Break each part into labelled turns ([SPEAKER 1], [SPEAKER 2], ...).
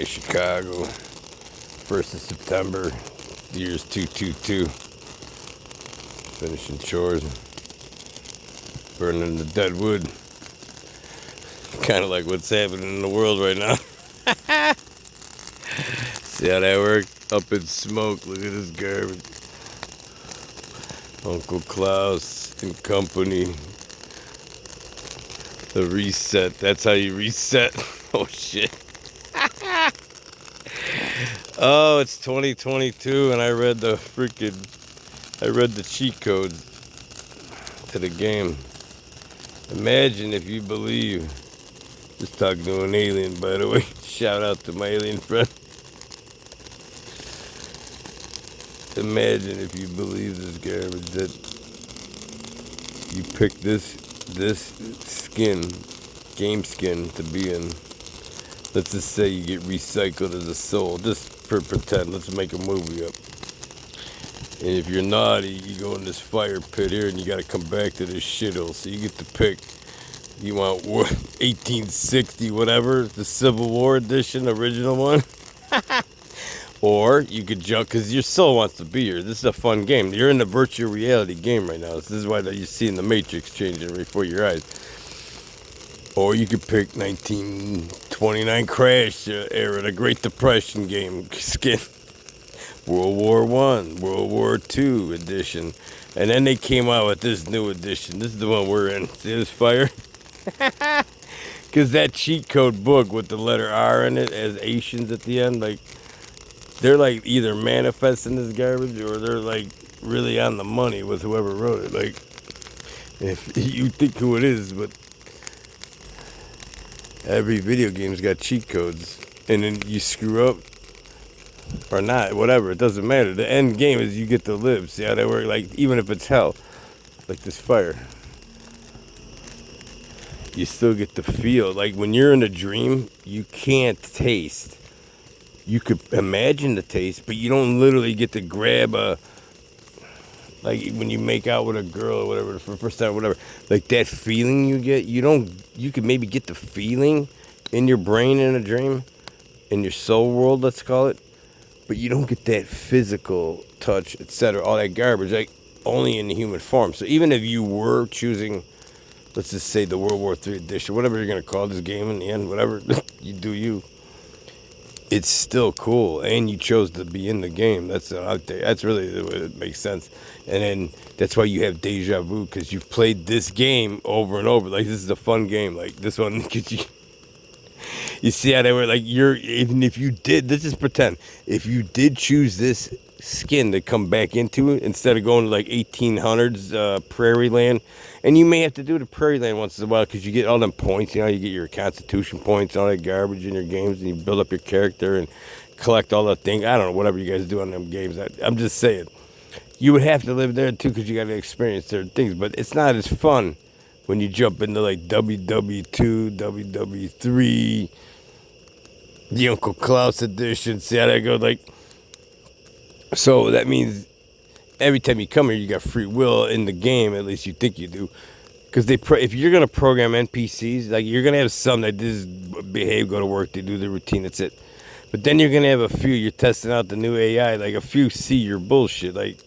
[SPEAKER 1] Chicago. 1st of September. The year's 222. Finishing chores. Burning the dead wood. Kind of like what's happening in the world right now. See how that worked? Up in smoke. Look at this garbage. Uncle Klaus and company. The reset. That's how you reset. Oh shit. Oh, it's 2022 and I read the cheat codes to the game. Imagine if you believe. Just talking to an alien, by the way. Shout out to my alien friend. Imagine if you believe this garbage that you pick this skin, game skin, to be in. Let's just say you get recycled as a soul, just for pretend. Let's make a movie up. And if you're naughty, you go in this fire pit here and you got to come back to this shithole. So you get to pick. You want 1860, whatever, the Civil War edition, original one. Or you could jump, because your soul wants to be here. This is a fun game. You're in the virtual reality game right now. This is why you're seeing the Matrix changing before your eyes. Or you could pick 1929 Crash era, the Great Depression game skin. World War I, World War II edition. And then they came out with this new edition. This is the one we're in. See this fire? Because that cheat code book with the letter R in it as Asians at the end, like, they're like either manifesting this garbage or they're like really on the money with whoever wrote it. Like, if you think who it is, but every video game's got cheat codes, and then you screw up or not, whatever, it doesn't matter. The end game is you get to live. See how that works? Like, even if it's hell, like this fire, you still get to feel. Like when you're in a dream, you can't taste. You could imagine the taste, but you don't literally get to grab a, like when you make out with a girl or whatever for the first time, whatever, like that feeling you get, you could maybe get the feeling in your brain in a dream, in your soul world, let's call it, but you don't get that physical touch, etc., all that garbage, like only in the human form. So even if you were choosing, let's just say the World War III edition, whatever you're going to call this game in the end, whatever, you do you. It's still cool, and you chose to be in the game. That's out there. That's really what it makes sense. And then that's why you have deja vu, because you've played this game over and over. Like, this is a fun game. Like, this one, you see how they were, like, even if you did, let's just pretend, if you did choose this skin to come back into it, instead of going to, like, 1800s prairie land, and you may have to do the prairie land once in a while, because you get all them points, you know, you get your constitution points, all that garbage in your games, and you build up your character and collect all that thing. I don't know, whatever you guys do on them games. I'm just saying, you would have to live there too, because you got to experience certain things, but it's not as fun when you jump into like WW2, WW3, the Uncle Klaus edition. See how that goes? Like, so that means every time you come here, you got free will in the game. At least you think you do, because if you're gonna program NPCs, like, you're gonna have some that just behave, go to work, they do the routine, that's it. But then you're gonna have a few, you're testing out the new AI, like a few see your bullshit, like,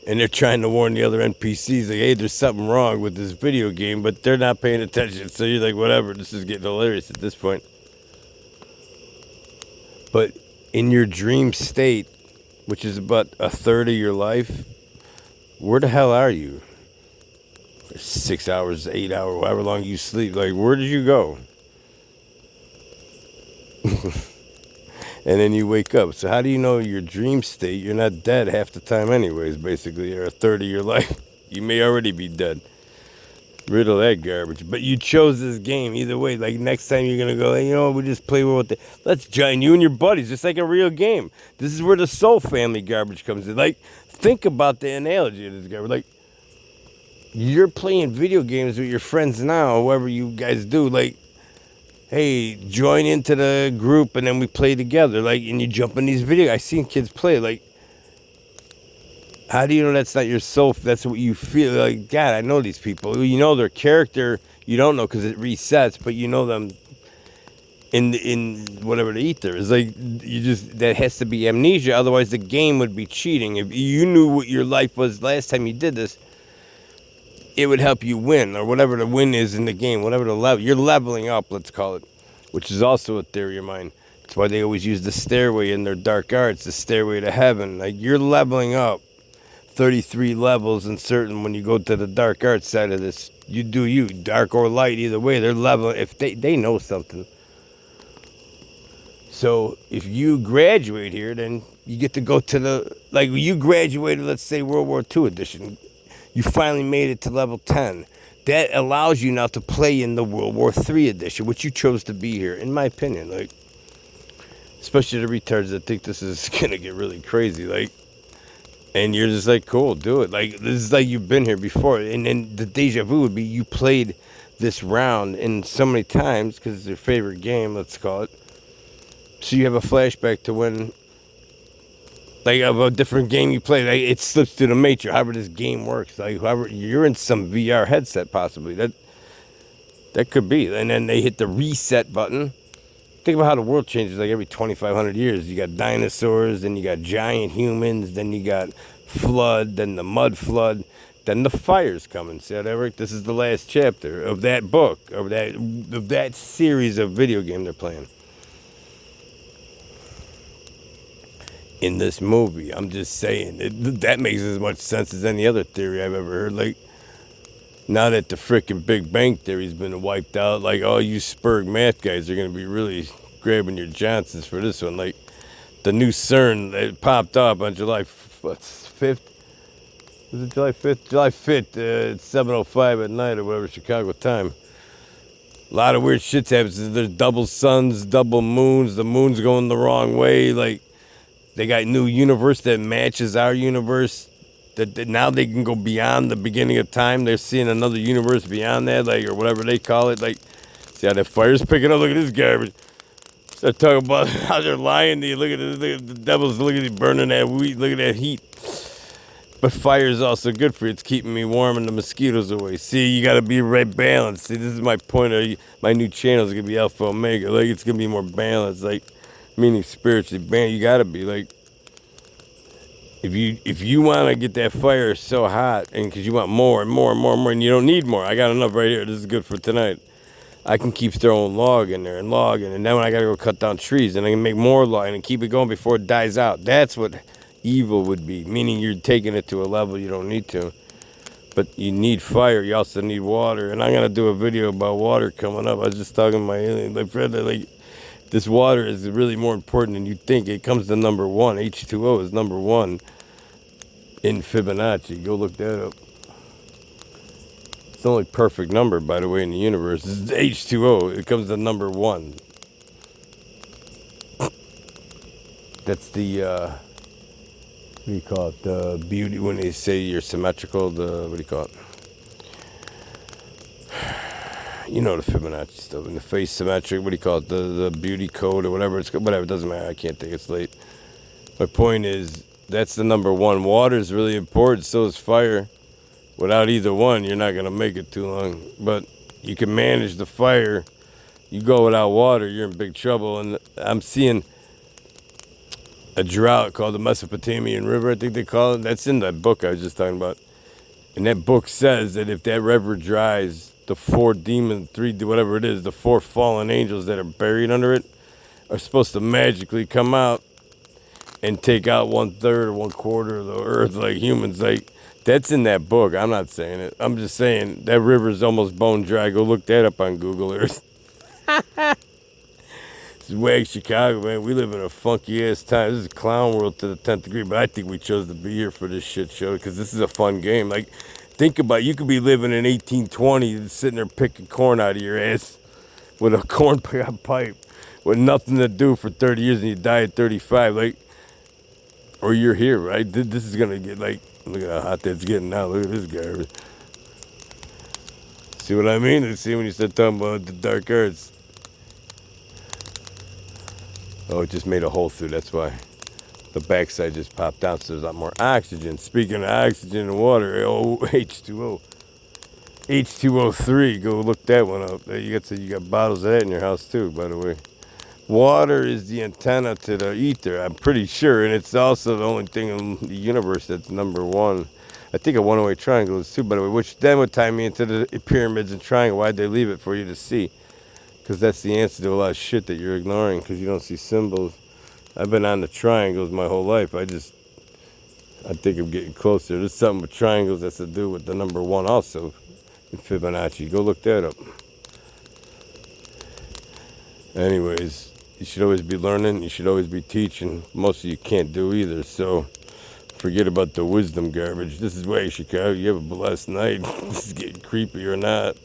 [SPEAKER 1] and they're trying to warn the other NPCs, like, hey, there's something wrong with this video game, but they're not paying attention. So you're like, whatever, this is getting hilarious at this point. But in your dream state, which is about a third of your life, where the hell are you? 6 hours, 8 hours, however long you sleep. Like, where did you go? And then you wake up. So how do you know your dream state? You're not dead half the time anyways, basically. You're a third of your life. You may already be dead. Rid of that garbage. But you chose this game either way. Like, next time you're going to go, hey, you know what, we just play with it. Let's join you and your buddies, just like a real game. This is where the soul family garbage comes in. Like, think about the analogy of this garbage. Like, you're playing video games with your friends now, whoever you guys do. Like, hey, join into the group and then we play together. Like, and you jump in these videos. I've seen kids play. Like, how do you know that's not your soul? That's what you feel. Like, God, I know these people. You know their character. You don't know because it resets, but you know them in whatever the ether. It's like you just that has to be amnesia. Otherwise, the game would be cheating. If you knew what your life was last time you did this, it would help you win, or whatever the win is in the game, whatever the level. You're leveling up, let's call it, which is also a theory of mine. That's why they always use the stairway in their dark arts, the stairway to heaven. Like you're leveling up 33 levels in certain when you go to the dark arts side of this. You do you, dark or light, either way, they're leveling. If they know something. So if you graduate here, then you get to go to the, like you graduated, let's say World War II edition. You finally made it to level 10. That allows you now to play in the World War III edition, which you chose to be here, in my opinion. Like, especially the retards that think this is gonna get really crazy. Like, and you're just like, cool, do it. Like, this is like you've been here before. And then the deja vu would be you played this round in so many times because it's your favorite game, let's call it. So you have a flashback to when, like, of a different game you play. Like, it slips through the matrix, however this game works. Like, however, you're in some VR headset, possibly. That could be. And then they hit the reset button. Think about how the world changes, like, every 2,500 years. You got dinosaurs, then you got giant humans, then you got flood, then the mud flood, then the fire's coming. See how that works? This is the last chapter of that book, of that series of video game they're playing. In this movie, I'm just saying, that makes as much sense as any other theory I've ever heard. Like, now that the frickin' Big Bang Theory's been wiped out, like, all you Spurg math guys are going to be really grabbing your Johnsons for this one. Like, the new CERN that popped up on July 5th? Was it July 5th? July 5th, it's 7:05 at night or whatever, Chicago time. A lot of weird shit's happens. There's double suns, double moons. The moon's going the wrong way. Like, they got new universe that matches our universe. That now they can go beyond the beginning of time. They're seeing another universe beyond that, like, or whatever they call it. Like, see how that fire's picking up? Look at this garbage. Start talking about how they're lying to you. Look at the devils. Look at burning that wheat. Look at that heat. But fire is also good for you. It's keeping me warm and the mosquitoes away. See, you got to be right balanced. See, this is my point. My new channel is going to be Alpha Omega. Like, it's going to be more balanced. Like, meaning spiritually balanced. You got to be, like, if you want to get that fire so hot, and because you want more and more and more and more, and you don't need more. I got enough right here. This is good for tonight. I can keep throwing log in there and logging, and then when I got to go cut down trees, and I can make more log and keep it going before it dies out. That's what evil would be, meaning you're taking it to a level you don't need to. But you need fire. You also need water, and I'm gonna do a video about water coming up. I was just talking to my alien, my friend, like, this water is really more important than you think. It comes to number one. H2O is number one in Fibonacci. Go look that up. It's the only perfect number, by the way, in the universe. It's H2O. It comes to number one. That's the, what do you call it? The beauty, when they say you're symmetrical, what do you call it? You know the Fibonacci stuff. In the face symmetric, what do you call it? The beauty code or whatever. Whatever, it doesn't matter. I can't think. It's late. My point is, that's the number one. Water is really important. So is fire. Without either one, you're not going to make it too long. But you can manage the fire. You go without water, you're in big trouble. And I'm seeing a drought called the Mesopotamian River, I think they call it. That's in that book I was just talking about. And that book says that if that river dries, the four demons, whatever it is, the four fallen angels that are buried under it are supposed to magically come out and take out 1/3 or 1/4 of the earth like humans. Like, that's in that book. I'm not saying it. I'm just saying that river is almost bone dry. Go look that up on Google Earth. This is Wags Chicago, man. We live in a funky ass time. This is clown world to the 10th degree, but I think we chose to be here for this shit show because this is a fun game. Like, think about it. You could be living in 1820 and sitting there picking corn out of your ass with a corn pipe with nothing to do for 30 years and you die at 35. Like, or you're here, right? This is gonna get, like, look at how hot that's getting now. Look at this garbage. See what I mean? See when you start talking about the dark arts. Oh, it just made a hole through. That's why the backside just popped out. So there's a lot more oxygen. Speaking of oxygen and water, H2O, H2O3. Go look that one up. You got bottles of that in your house too, by the way. Water is the antenna to the ether, I'm pretty sure, and it's also the only thing in the universe that's number one. I think a one-way triangle is too, by the way, which then would tie me into the pyramids and triangle. Why'd they leave it for you to see? Because that's the answer to a lot of shit that you're ignoring because you don't see symbols. I've been on the triangles my whole life. I think I'm getting closer. There's something with triangles that's to do with the number one also in Fibonacci. Go look that up. Anyways, you should always be learning. You should always be teaching. Most of you can't do either, so forget about the wisdom garbage. This is Wags Chicago. You have a blessed night. This is getting creepy or not.